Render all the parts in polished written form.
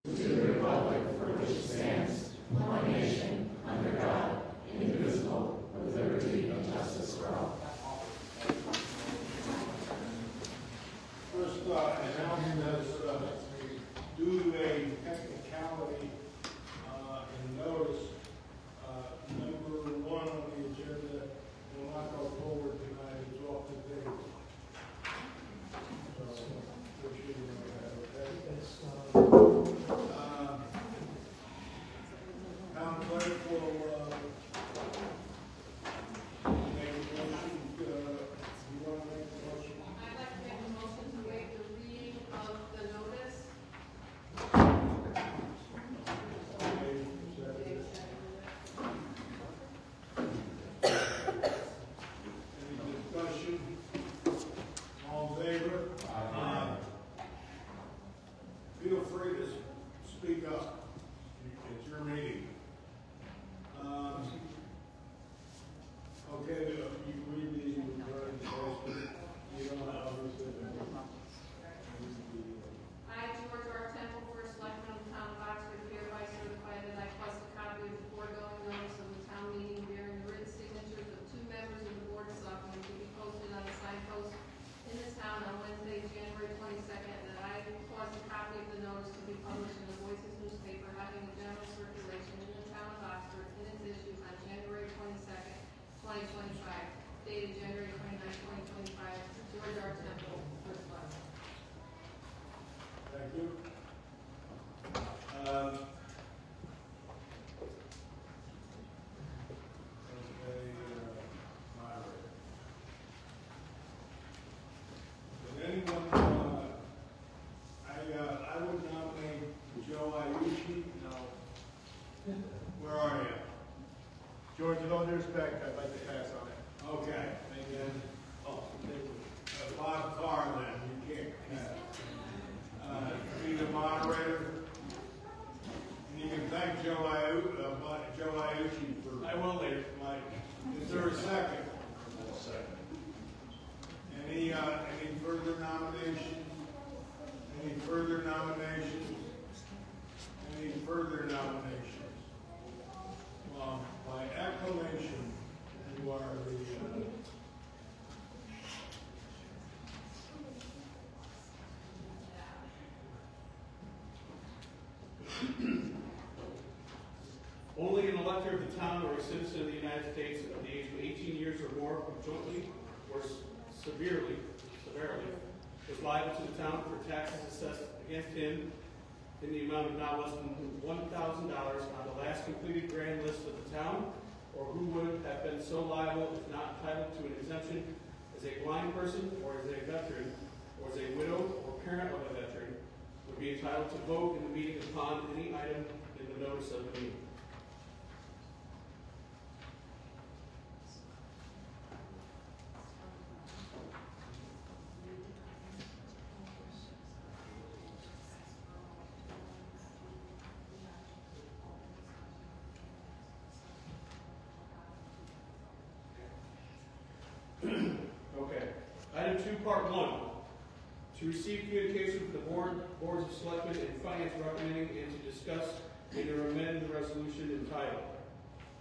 to the republic for which it stands, one nation, under God, indivisible, with liberty and justice for all. First announcement is due to a technicality in notice, number 1 on the agenda will not go forward tonight. It's off the table. So, we should know that, okay? Town clerk will make a motion. You want to make a motion? I'd like to make a motion to waive the reading of the notice. Any discussion? All in favor? Aye. Feel free to speak up. It's your meeting. Okay, you read these in regard to you don't have others that I, George R. Temple, first selectman of the town of Oxford, hereby certify that I caused a copy of the foregoing notice of the town meeting bearing the written signatures of 2 members of the Board of Selectmen to be posted on the signpost in this town on Wednesday, January 22nd, and that I caused a copy of the notice to be published in the Voices newspaper having a general circulation in the town of Oxford in its issue on January 22nd, 2025, dated January 29th, 2025, George R. Temple, first selectman. Thank you. Did anyone, I would nominate Joe Iucci. No. Where are you? George, with all due respect, I'd like to pass on it. Okay, and then, Bob Carr then, you can't, be the moderator. And you can thank Joe Iucci for. I will later. Is there a second? Second. Any further nominations? Any further nominations? Any further nominations? Well, by acclamation, you are the, Only an elector of the town or a citizen of the United States of the age of 18 years or more who jointly or severely is liable to the town for taxes assessed against him in the amount of not less than $1,000 on the last completed grand list of the town, or who would have been so liable if not entitled to an exemption as a blind person or as a veteran or as a widow or parent of a veteran, would be entitled to vote in the meeting upon any item in the notice of the meeting. Okay. Item 2, Part 1. To receive communication from the Boards of Selectmen and Finance recommending and to discuss and to amend the resolution entitled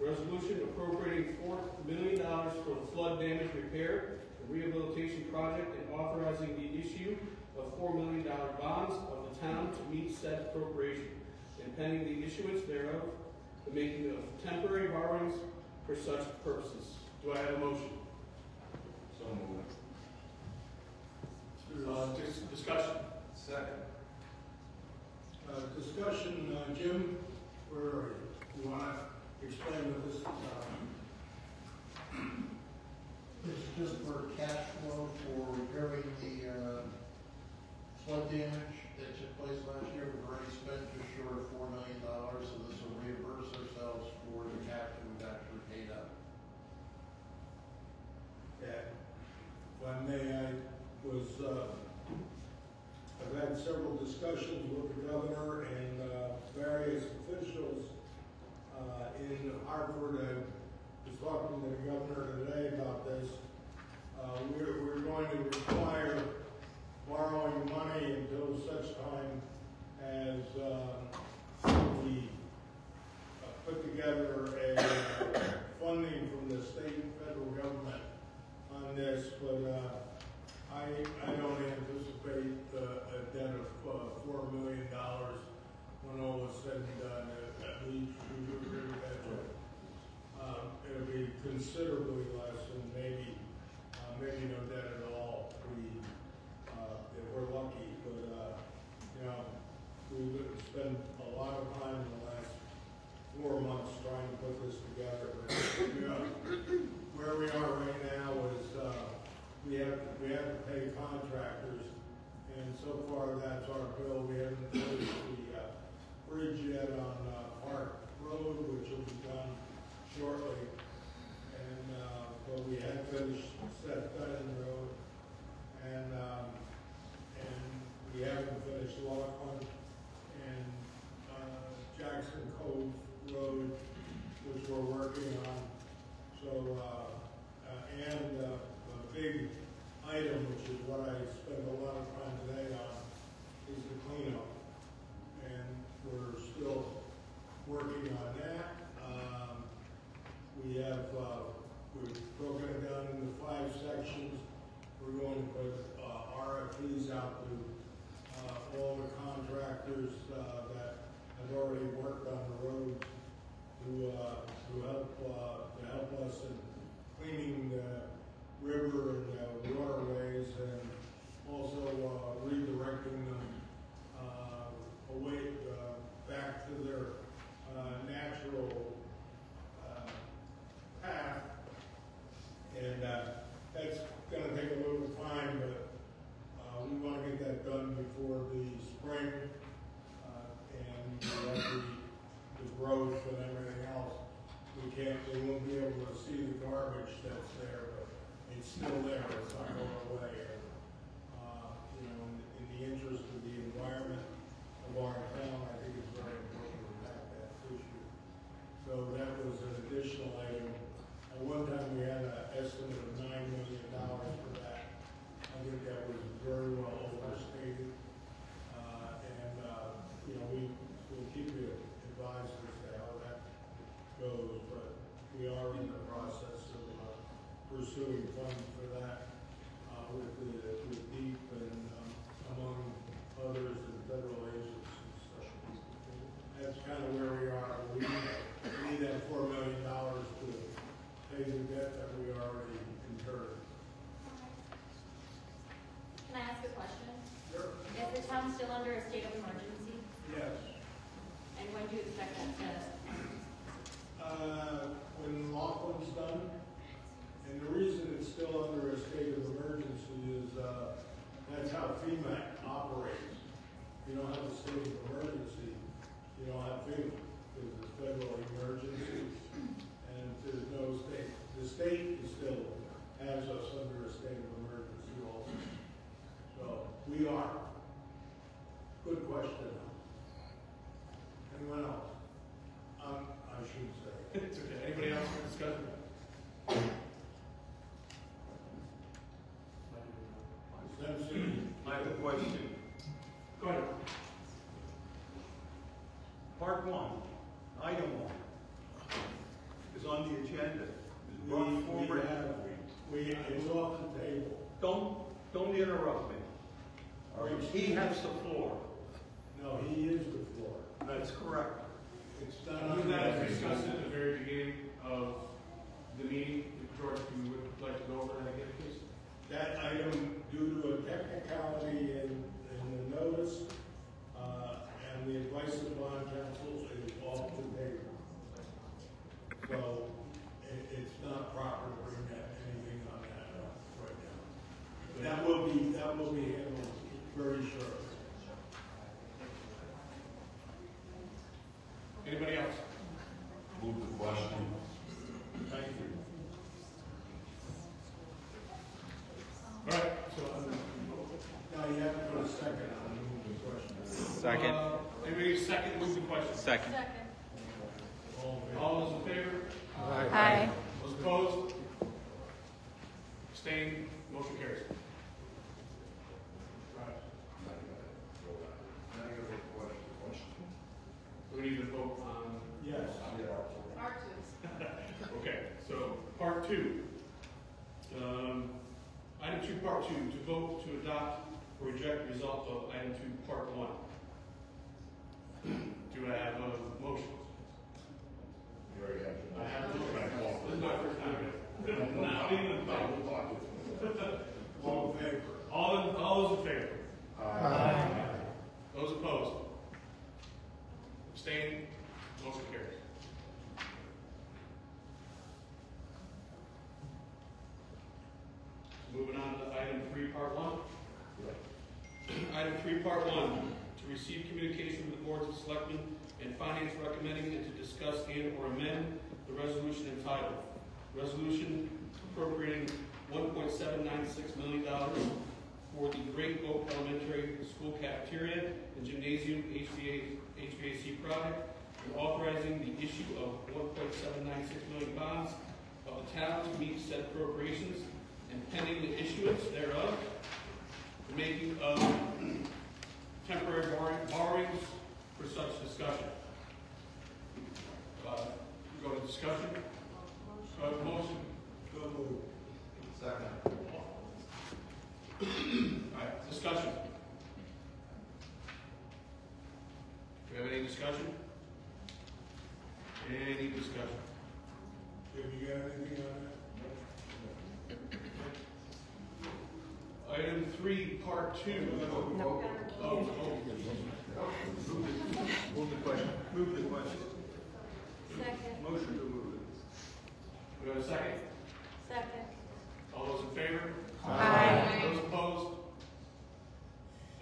Resolution Appropriating $4 million for the Flood Damage Repair and Rehabilitation Project and authorizing the issue of $4 million bonds of the town to meet said appropriation and pending the issuance thereof, the making of temporary borrowings for such purposes. Do I have a motion? So moved. Discussion. Second. discussion, Jim, where are you? You want to explain what this is about? This is just for cash flow for repairing the flood damage that took place last year. We've already spent just short of $4 million, so this will reimburse ourselves for the cash that we've actually paid out. Yeah. If I may, I've had several discussions with the governor and various officials in Hartford. I was talking to the governor today about this. We're going to require borrowing money until such time as spent a lot of time in the last 4 months trying to put this together. Where we are right now is, we have to pay contractors, and so far that's our bill. We haven't finished the bridge yet on Park Road, which will be done shortly. And but we have finished Seth Dunn Road, and we haven't finished Laughlin and Jackson Cove Road, which we're working on. So and a big item, which is what I spend a lot of time today on, is the cleanup, and we're still working on that. We have we've broken it down into 5 sections. We're going to put RFPs out to all the contractors that have already worked on the roads to help us in cleaning the river and waterways, and also redirecting them away back to their natural path. And that's going to take a little time, but we want to get that done before the spring, and we have the growth and everything else. We won't be able to see the garbage that's there, but it's still there. It's not going away. And, in the interest of the environment of our town, I think it's very important to attack that issue. So that was an additional item. At one time, we had an estimate of $9 million for that. I think that was very well overstated. We'll keep you advised as to how that goes, but we are in the process of pursuing funds for that with DEEP and among others and federal agencies. That's kind of where we are. We need that $4 million to pay the debt that we already incurred. Can I ask a question? Sure. Is the town still under a state of emergency? Yes. And when do you expect that to end? When Laughlin's done, and the reason it's still under a state of emergency is that's how FEMA operates. You don't have a state of emergency, you don't have FEMA. There's a federal emergency, and there's no state. The state still has us under a state of emergency also. So we are. Good question. Anyone else? I shouldn't say. It's okay. Anybody else for discussion? Simpson? I have a question. Go ahead. Part 1, item 1, is on the agenda. Is brought forward. It's off the table. Don't interrupt me. All right, he has the floor. No, he is the floor. That's correct. It's not Was on that the discussed at the very beginning of the meeting? George, if you would like to go over that again, please? That item, due to a technicality in the notice and the advice of the bond counsel, is off the table. So it's not proper to bring anything on that right now. But that will be handled very shortly. Anybody else? Move the question. Thank you. All right. So, Now you have to put a second on the question. Second. Anybody second move the question? Second. All those in favor? Aye. Those opposed? Abstained? Motion carries. We need to vote on. Yes. Part 2. Okay, so part 2. Item 2, part 2, to vote to adopt or reject the result of item 2, part 1. Do I have a motion? You already have. I have a motion. This is my first time. Not even All in favor? All those in favor? Aye. Those opposed? Abstained? Motion carries. Moving on to item 3, part 1. Item 3, part 1, to receive communication from the boards of selectmen and finance recommending and to discuss and or amend the resolution entitled, Resolution appropriating $1.796 million for the Great Oak Elementary School cafeteria and gymnasium HVAC project, and authorizing the issue of $1.796 million bonds of the town to meet said appropriations, and pending the issuance thereof, the making of temporary borrowings for such discussion. Go to discussion. Motion. So moved. Second. All right, discussion. Do we have any discussion? Any discussion? Jim, you got anything on Item 3, part 2. Move the question. Move the question. Second. Motion to move it. We have a second? Second. All those in favor? Aye. Those opposed?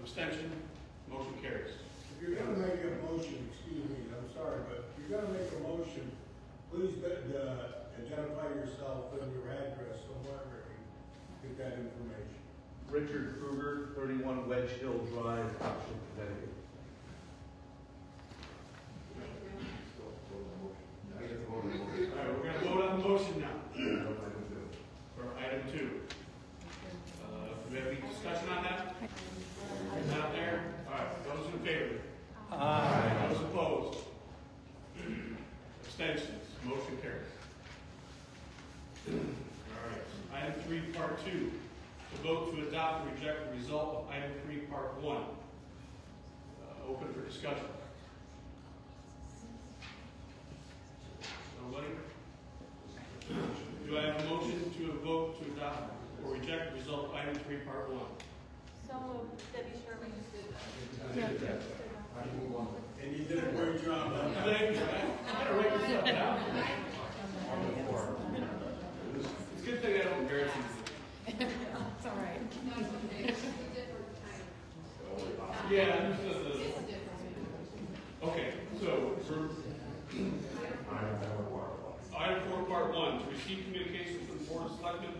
Abstention? Motion carries. If you're gonna make a motion, excuse me, I'm sorry, but if you're gonna make a motion, please identify yourself and your address, so whoever can get that information. Richard Kruger, 31 Wedge Hill Drive, Oxford, Connecticut. Now you have to vote on the motion. All right, we're going to vote on the motion now for item 2. Do we have any discussion on that? Not there? All right, those in favor? Aye. Those opposed? Abstentions? Motion carries. All right, item 3, part 2. To vote to adopt or reject the result of item 3, part 1. Open for discussion. Nobody? Do I have a motion to vote to adopt or reject the result of item 3, part 1? So moved. Debbie Sherman. And you did a great job on that. Thank you. I gotta write this stuff down. It's a good thing I don't embarrass you. It's all right. That's okay. It's a different time. Yeah, this is the. Okay, so for item 4, part 1, to receive communications from the Board of Selectmen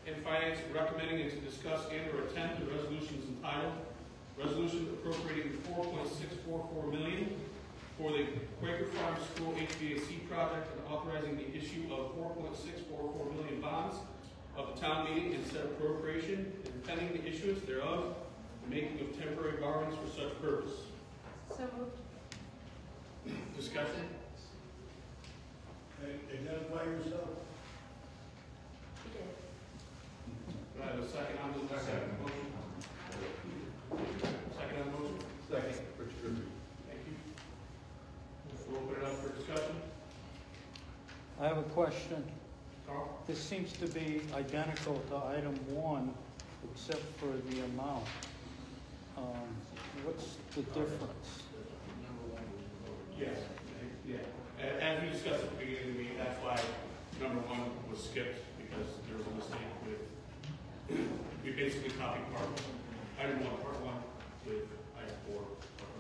and Finance recommending and to discuss and or attend the resolutions entitled Resolution appropriating $4.644 million for the Quaker Farm School HVAC project and authorizing the issue of $4.644 million bonds of the town meeting and said appropriation and pending the issuance thereof, the making of temporary borrowings for such purpose. So moved. Discussion? Identify yourself. Do I have a second on the motion? Second on the motion? Second, Richard Kruger. Thank you. We'll open it up for discussion. I have a question. Carl? This seems to be identical to item 1, except for the amount. What's the difference? Yes. Yeah. As we discussed at the beginning of the meeting, that's why number 1 was skipped, because there was a mistake with, we basically copied part 1. Item 1, part 1, with item 4, part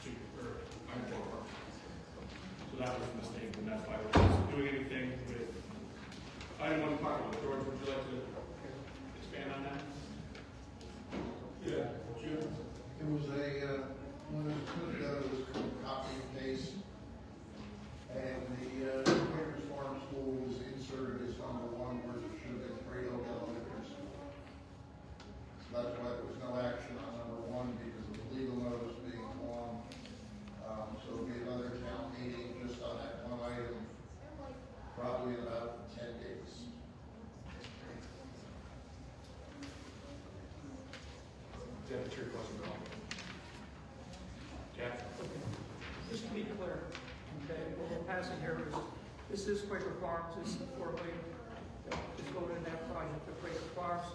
2, or item 4, part 2. So that was a mistake, and that's why we're not doing anything with item 1, part 1. George, would you like to expand on that? Yeah, Jim. It was when it was put together, it was copy and paste. And the Quakers Farm School was inserted as number 1, where it should have been Great Oak Elementary School. So that's why there was no action on number 1, because of the legal notice being long. So it'll be another town meeting just on that one item, probably in about 10 days. Jeff, it's your question, Carl. Jeff? Just to be clear, okay, what we're passing here is, this is Quaker Farms, this is the $4 million that is going in that project for Quaker Farms.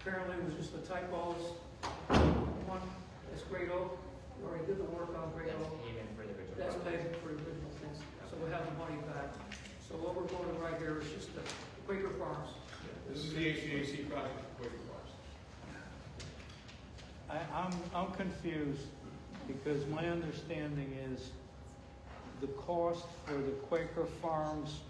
Apparently it was just the typos. One is Great Oak, we already did the work on Great Oak. here is just the Quaker Farms. This is the HVAC project for Quaker Farms. I'm confused because my understanding is the cost for the Quaker Farms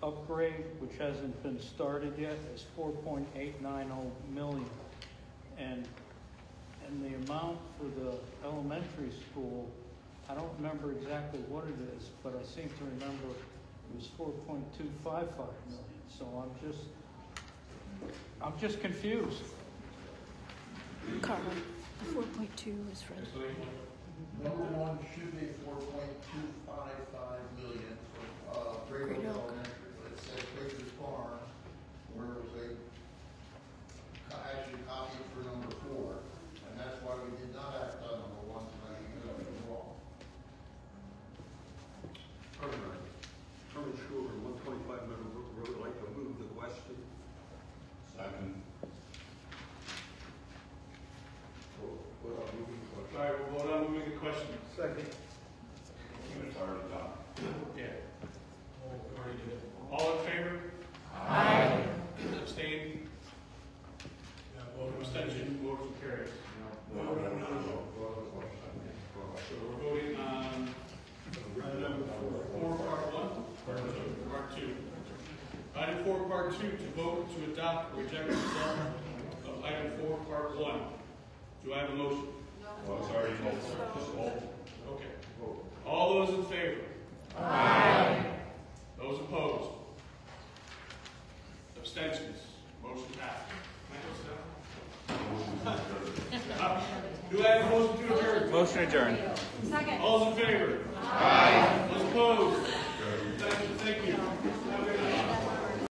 upgrade, which hasn't been started yet, is $4.890 million. And the amount for the elementary school, I don't remember exactly what it is, but I seem to remember it was $4.255 million. So I'm just confused. Carl, the 4.2 is for Number one should be 4.255 million for Great Oak Elementary, but it said Quaker Farm, where it was actually copied for number 4, and that's why we did not act on number 1 tonight, because it was wrong. Herman Schroeder, 125 Meadow Brook Road, I'd like to move the question. Second. What about moving the question? All right, we'll vote on moving the question. Second. It's already done. Yeah. Already did it. All in favor? Aye. Abstain? Abstention? Motion carries. No. So we're voting on item 4, part 1, part 2. Item 4, part 2, to vote to adopt or reject the result of item 4, part 1. Do I have a motion? Well, it's already voted. Okay. All those in favor? Aye. Those opposed? Abstentions? Motion passed. Do I have a motion to adjourn? Motion adjourned. Second. All those in favor? Aye. Those opposed? Thank you. Have a good night.